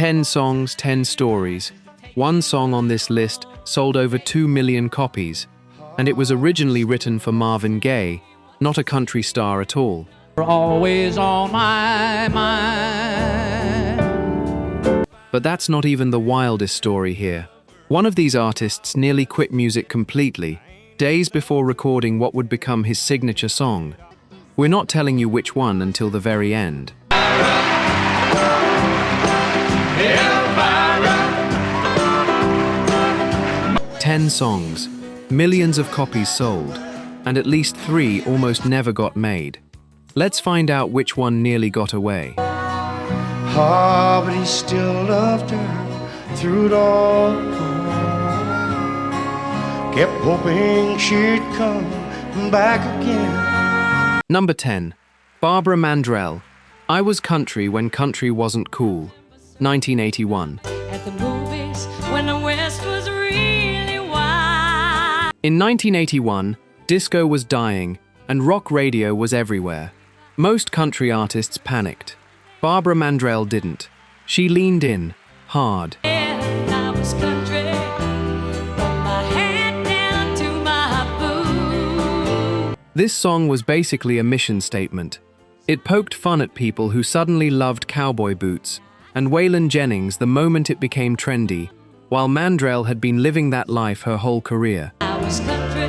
10 songs, 10 stories. One song on this list sold over 2 million copies, and it was originally written for Marvin Gaye, not a country star at all. You're always on my mind. But that's not even the wildest story here. One of these artists nearly quit music completely, days before recording what would become his signature song. We're not telling you which one until the very end. 10 songs, millions of copies sold, and at least 3 almost never got made. Let's find out which one nearly got away. Ah, but he still loved her through it all. Kept hoping she'd come back again. Number 10. Barbara Mandrell. I Was Country When Country Wasn't Cool. 1981. At the movies when the West was really wild. In 1981, disco was dying and rock radio was everywhere. Most country artists panicked. Barbara Mandrell didn't. She leaned in, hard. Yeah, I was country from my head down to my boots. This song was basically a mission statement. It poked fun at people who suddenly loved cowboy boots, and Waylon Jennings the moment it became trendy, while Mandrell had been living that life her whole career. I was country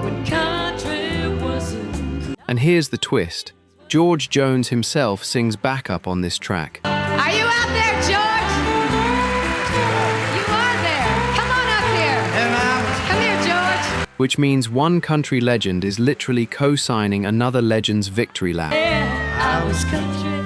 when country wasn't. And here's the twist. George Jones himself sings backup on this track. Are you out there, George? You are there. Come on up here. Come here, George. Which means one country legend is literally co-signing another legend's victory lap. Yeah, I was country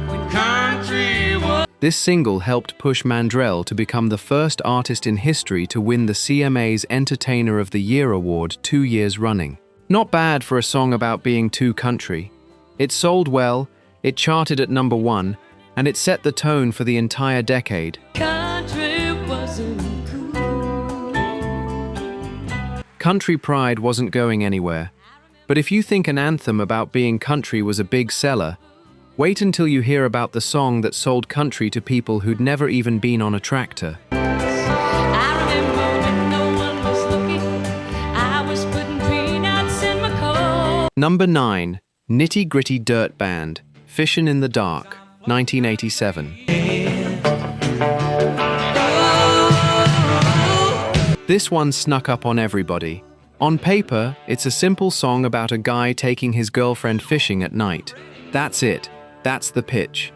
when country was. This single helped push Mandrell to become the first artist in history to win the CMA's Entertainer of the Year award 2 years running. Not bad for a song about being too country. It sold well, it charted at number 1, and it set the tone for the entire decade. Country wasn't cool. Country pride wasn't going anywhere. But if you think an anthem about being country was a big seller, wait until you hear about the song that sold country to people who'd never even been on a tractor. I remember when no one was looking, I was putting peanuts in my coat. Number 9. Nitty Gritty Dirt Band, Fishin' in the Dark, 1987. This one snuck up on everybody. On paper, it's a simple song about a guy taking his girlfriend fishing at night. That's it. That's the pitch.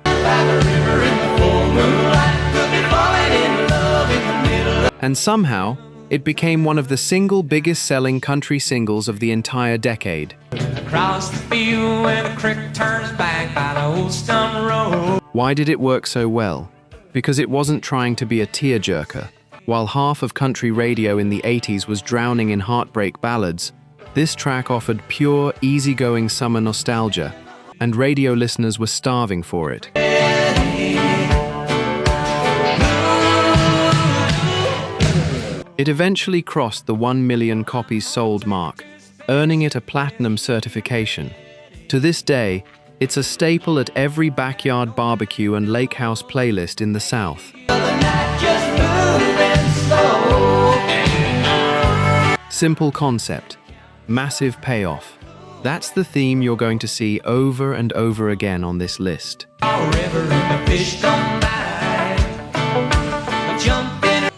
And somehow, it became one of the single biggest selling country singles of the entire decade. Across the field where the creek turns back by the old stone road. Why did it work so well? Because it wasn't trying to be a tearjerker. While half of country radio in the 80s was drowning in heartbreak ballads, this track offered pure, easygoing summer nostalgia, and radio listeners were starving for it. It eventually crossed the 1 million copies sold mark, earning it a platinum certification. To this day, it's a staple at every backyard barbecue and lake house playlist in the South. Simple concept, massive payoff. That's the theme you're going to see over and over again on this list.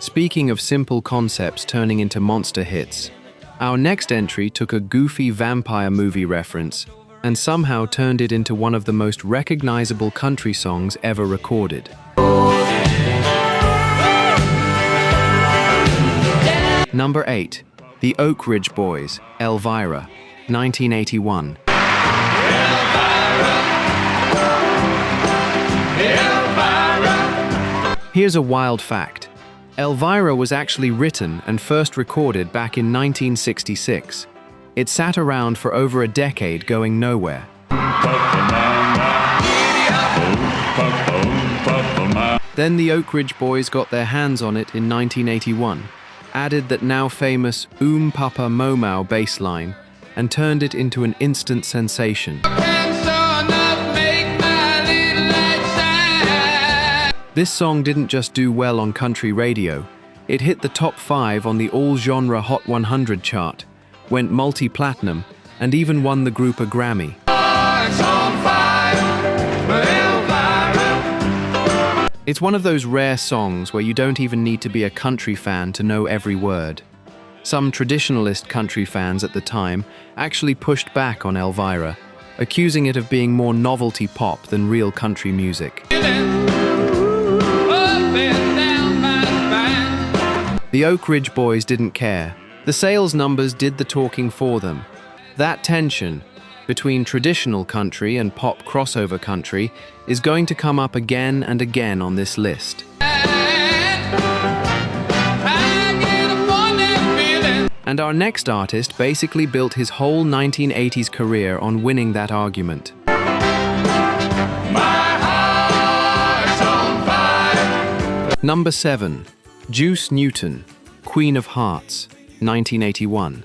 Speaking of simple concepts turning into monster hits, our next entry took a goofy vampire movie reference and somehow turned it into one of the most recognizable country songs ever recorded. Number 8. The Oak Ridge Boys, Elvira, 1981. Here's a wild fact. Elvira was actually written and first recorded back in 1966. It sat around for over a decade going nowhere. Then the Oak Ridge Boys got their hands on it in 1981, added that now famous Papa Mo Mau bass line, and turned it into an instant sensation. This song didn't just do well on country radio, it hit the top 5 on the all-genre Hot 100 chart, went multi-platinum, and even won the group a Grammy. It's one of those rare songs where you don't even need to be a country fan to know every word. Some traditionalist country fans at the time actually pushed back on Elvira, accusing it of being more novelty pop than real country music. The Oak Ridge Boys didn't care. The sales numbers did the talking for them. That tension between traditional country and pop crossover country is going to come up again and again on this list. And our next artist basically built his whole 1980s career on winning that argument. Number 7. Juice Newton, Queen of Hearts, 1981.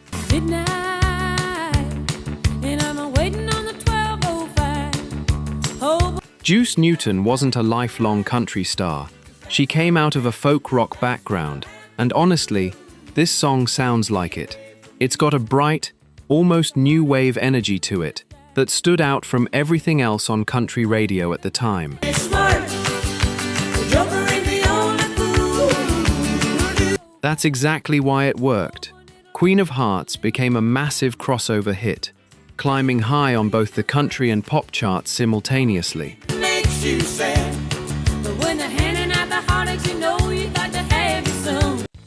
Juice Newton wasn't a lifelong country star. She came out of a folk rock background, and honestly, this song sounds like it. It's got a bright, almost new wave energy to it that stood out from everything else on country radio at the time. That's exactly why it worked. Queen of Hearts became a massive crossover hit, climbing high on both the country and pop charts simultaneously.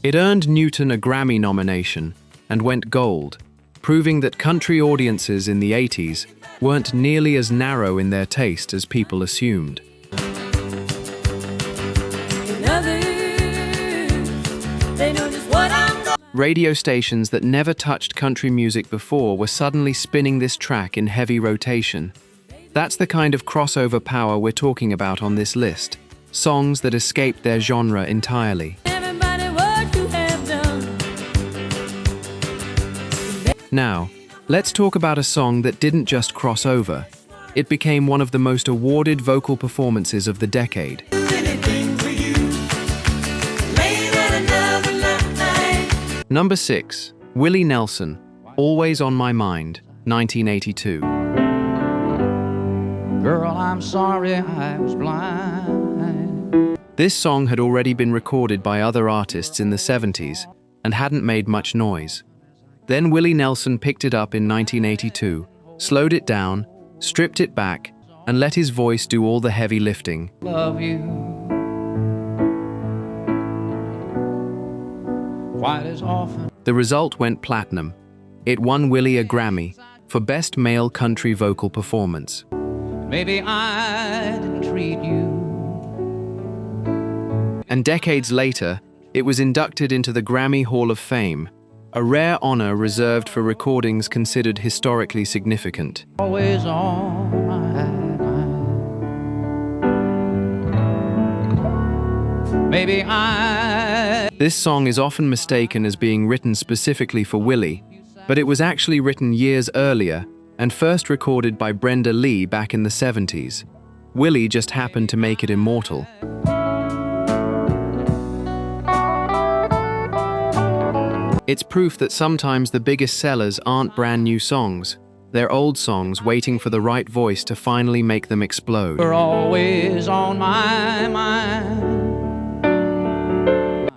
It earned Newton a Grammy nomination and went gold, proving that country audiences in the 80s weren't nearly as narrow in their taste as people assumed. Radio stations that never touched country music before were suddenly spinning this track in heavy rotation. That's the kind of crossover power we're talking about on this list. Songs that escaped their genre entirely. Now, let's talk about a song that didn't just cross over. It became one of the most awarded vocal performances of the decade. Number 6. Willie Nelson, Always on My Mind, 1982. Girl, I'm sorry I was blind. This song had already been recorded by other artists in the 70s and hadn't made much noise. Then Willie Nelson picked it up in 1982, slowed it down, stripped it back, and let his voice do all the heavy lifting. Love you quite as often. The result went platinum. It won Willie a Grammy for Best Male Country Vocal Performance. Maybe I didn't treat you. And decades later, it was inducted into the Grammy Hall of Fame, a rare honor reserved for recordings considered historically significant. Always on my mind. Maybe This song is often mistaken as being written specifically for Willie, but it was actually written years earlier and first recorded by Brenda Lee back in the 70s. Willie just happened to make it immortal. It's proof that sometimes the biggest sellers aren't brand new songs. They're old songs waiting for the right voice to finally make them explode. You're always on my mind.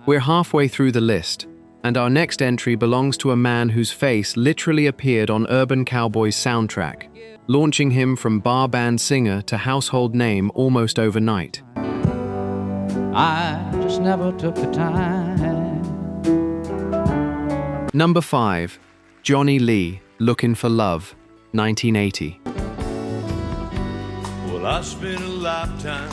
We're halfway through the list, and our next entry belongs to a man whose face literally appeared on Urban Cowboy's soundtrack, launching him from bar band singer to household name almost overnight. I just never took the time. Number 5. Johnny Lee, Lookin' for Love, 1980. Well, I spent a lifetime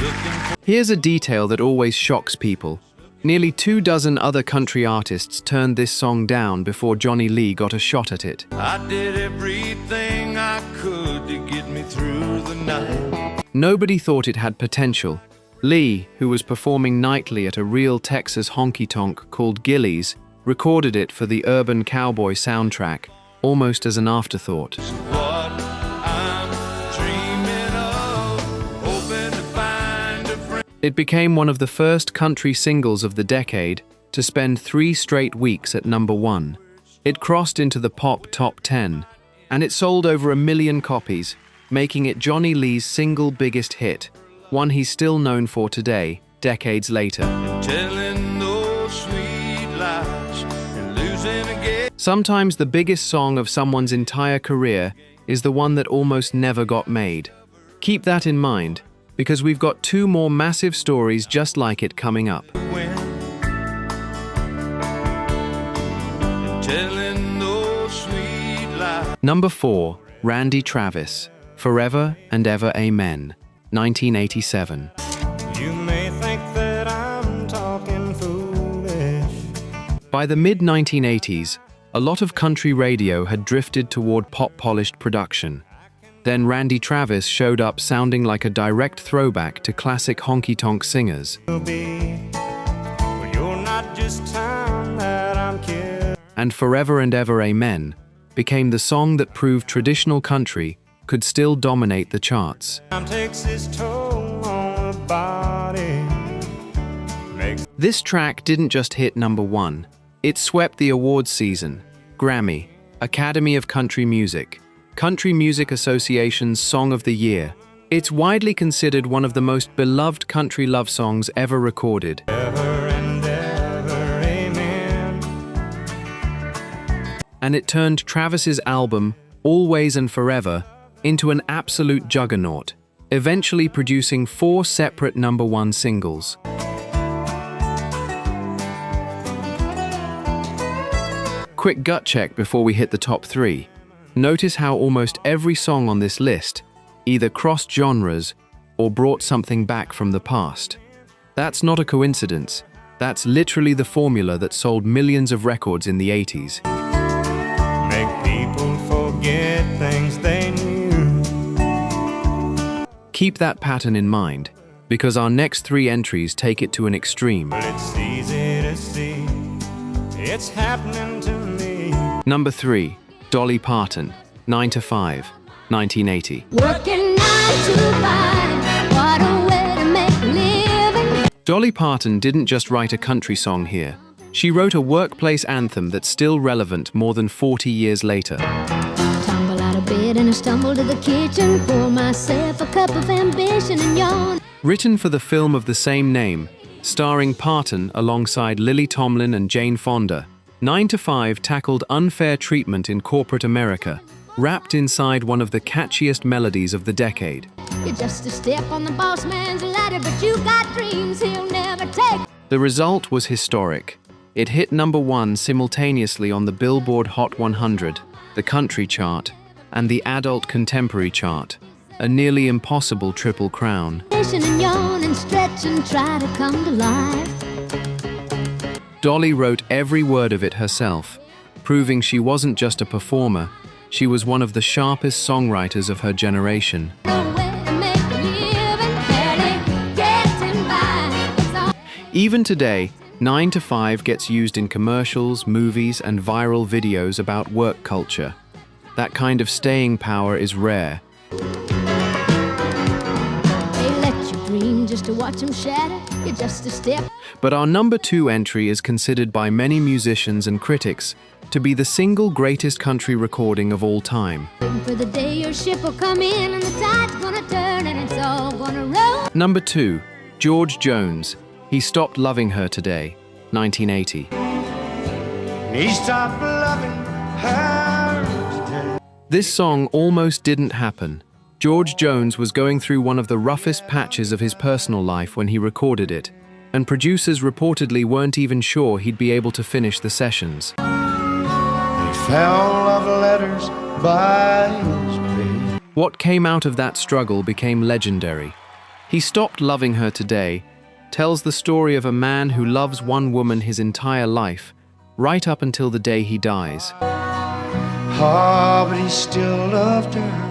looking for... Here's a detail that always shocks people. Nearly 24 other country artists turned this song down before Johnny Lee got a shot at it. I did everything I could to get me through the night. Nobody thought it had potential. Lee, who was performing nightly at a real Texas honky tonk called Gillies, recorded it for the Urban Cowboy soundtrack, almost as an afterthought. What I'm dreaming of, hoping to find a friend. It became one of the first country singles of the decade to spend 3 straight weeks at #1. It crossed into the pop top 10, and it sold over 1 million copies, making it Johnny Lee's single biggest hit, one he's still known for today, decades later. Telling those sweet lies and losing again. Sometimes the biggest song of someone's entire career is the one that almost never got made. Keep that in mind, because we've got 2 more massive stories just like it coming up. Telling those sweet lies. Number 4, Randy Travis, Forever and Ever Amen, 1987. You may think that I'm talking foolish. By the mid-1980s, a lot of country radio had drifted toward pop-polished production. Then Randy Travis showed up sounding like a direct throwback to classic honky-tonk singers. Well, you're not just time that I'm kidding. And Forever and Ever Amen became the song that proved traditional country could still dominate the charts. Time takes its toll on the body. This track didn't just hit #1, it swept the awards season, Grammy, Academy of Country Music, Country Music Association's Song of the Year. It's widely considered one of the most beloved country love songs ever recorded. Ever and ever, amen. And it turned Travis's album, Always and Forever, into an absolute juggernaut, eventually producing 4 separate #1 singles. Quick gut check before we hit the top 3. Notice how almost every song on this list either crossed genres or brought something back from the past. That's not a coincidence. That's literally the formula that sold millions of records in the 80s. Make people forget things they knew. Keep that pattern in mind, because our next 3 entries take it to an extreme. But it's easy to see. It's happening to me. Number 3, Dolly Parton, 9 to 5, 1980. Working 9 to 5, what a way to make a living. Dolly Parton didn't just write a country song here. She wrote a workplace anthem that's still relevant more than 40 years later. Tumble out of bed and I stumble to the kitchen, pour myself a cup of ambition and yawn. Written for the film of the same name, starring Parton alongside Lily Tomlin and Jane Fonda, 9 to 5 tackled unfair treatment in corporate America, wrapped inside one of the catchiest melodies of the decade. You're just a step on the boss man's ladder, but you got dreams he'll never take. The result was historic. It hit #1 simultaneously on the Billboard Hot 100, the country chart, and the adult contemporary chart, a nearly impossible triple crown. And yawn and stretch and try to come to life. Dolly wrote every word of it herself, proving she wasn't just a performer, she was one of the sharpest songwriters of her generation. Even today, 9 to 5 gets used in commercials, movies, and viral videos about work culture. That kind of staying power is rare. Just to watch them shatter, you're just a step. But our number 2 entry is considered by many musicians and critics to be the single greatest country recording of all time. Waiting for the day your ship will come in and the tide's gonna turn and it's all gonna roll. Number 2, George Jones, He Stopped Loving Her Today, 1980. He stopped loving her today. This song almost didn't happen. George Jones was going through one of the roughest patches of his personal life when he recorded it, and producers reportedly weren't even sure he'd be able to finish the sessions. They found love letters by his bed. What came out of that struggle became legendary. He Stopped Loving Her Today tells the story of a man who loves one woman his entire life, right up until the day he dies. Ah, but he still loved her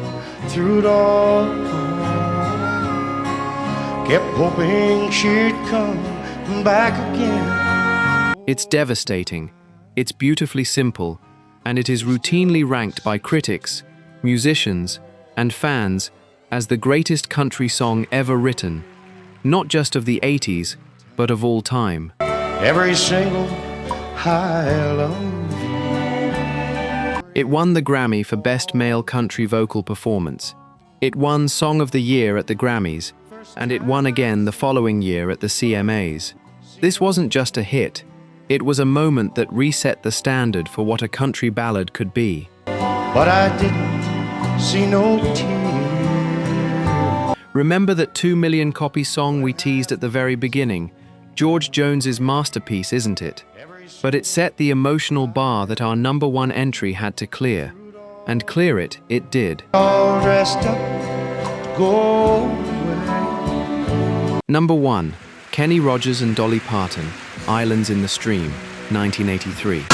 through it all. Kept hoping she'd come back again. It's devastating, it's beautifully simple, and it is routinely ranked by critics, musicians, and fans as the greatest country song ever written. not just of the 80s, but of all time. Every single high low. It won the Grammy for Best Male Country Vocal Performance. It won Song of the Year at the Grammys, and it won again the following year at the CMAs. This wasn't just a hit, it was a moment that reset the standard for what a country ballad could be. But I didn't see no tears. Remember that 2 million copy song we teased at the very beginning? George Jones's masterpiece, isn't it? But it set the emotional bar that our #1 entry had to clear. And clear it did. All dressed up to go away. Number 1. Kenny Rogers and Dolly Parton, Islands in the Stream, 1983.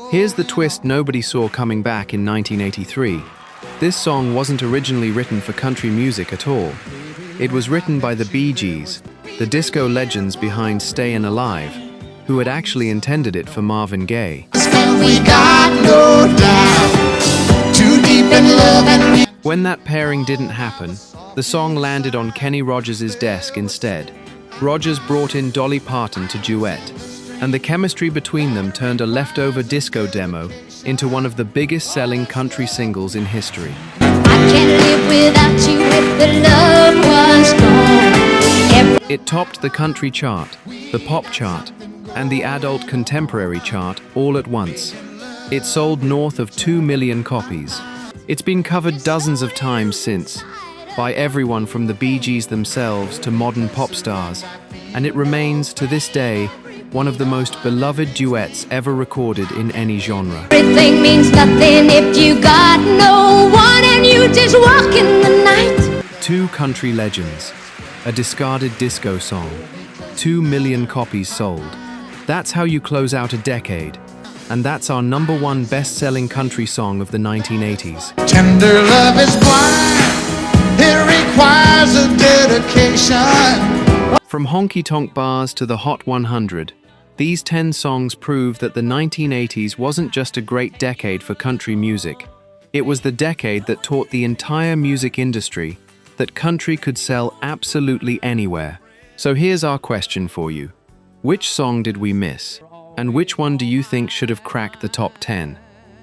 Here's the twist nobody saw coming back in 1983. This song wasn't originally written for country music at all. It was written by the Bee Gees, the disco legends behind Stayin' Alive, who had actually intended it for Marvin Gaye. When that pairing didn't happen, the song landed on Kenny Rogers' desk instead. Rogers brought in Dolly Parton to duet, and the chemistry between them turned a leftover disco demo into one of the biggest-selling country singles in history. I can't live without you if the love was gone. It topped the country chart, the pop chart, and the adult contemporary chart all at once. It sold north of 2 million copies. It's been covered dozens of times since, by everyone from the Bee Gees themselves to modern pop stars, and it remains, to this day, one of the most beloved duets ever recorded in any genre. Everything means nothing if you got no one and you just walk in the night. Two country legends, a discarded disco song, 2 million copies sold. That's how you close out a decade. And that's our #1 best-selling country song of the 1980s. Tender love is blind. It requires a dedication. From honky-tonk bars to the Hot 100, these 10 songs prove that the 1980s wasn't just a great decade for country music. It was the decade that taught the entire music industry that country could sell absolutely anywhere. So here's our question for you. Which song did we miss? And which one do you think should have cracked the top 10?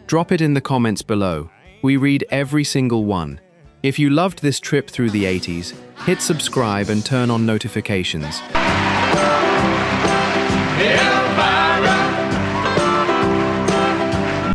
Drop it in the comments below. We read every single one. If you loved this trip through the 80s, hit subscribe and turn on notifications. Yeah.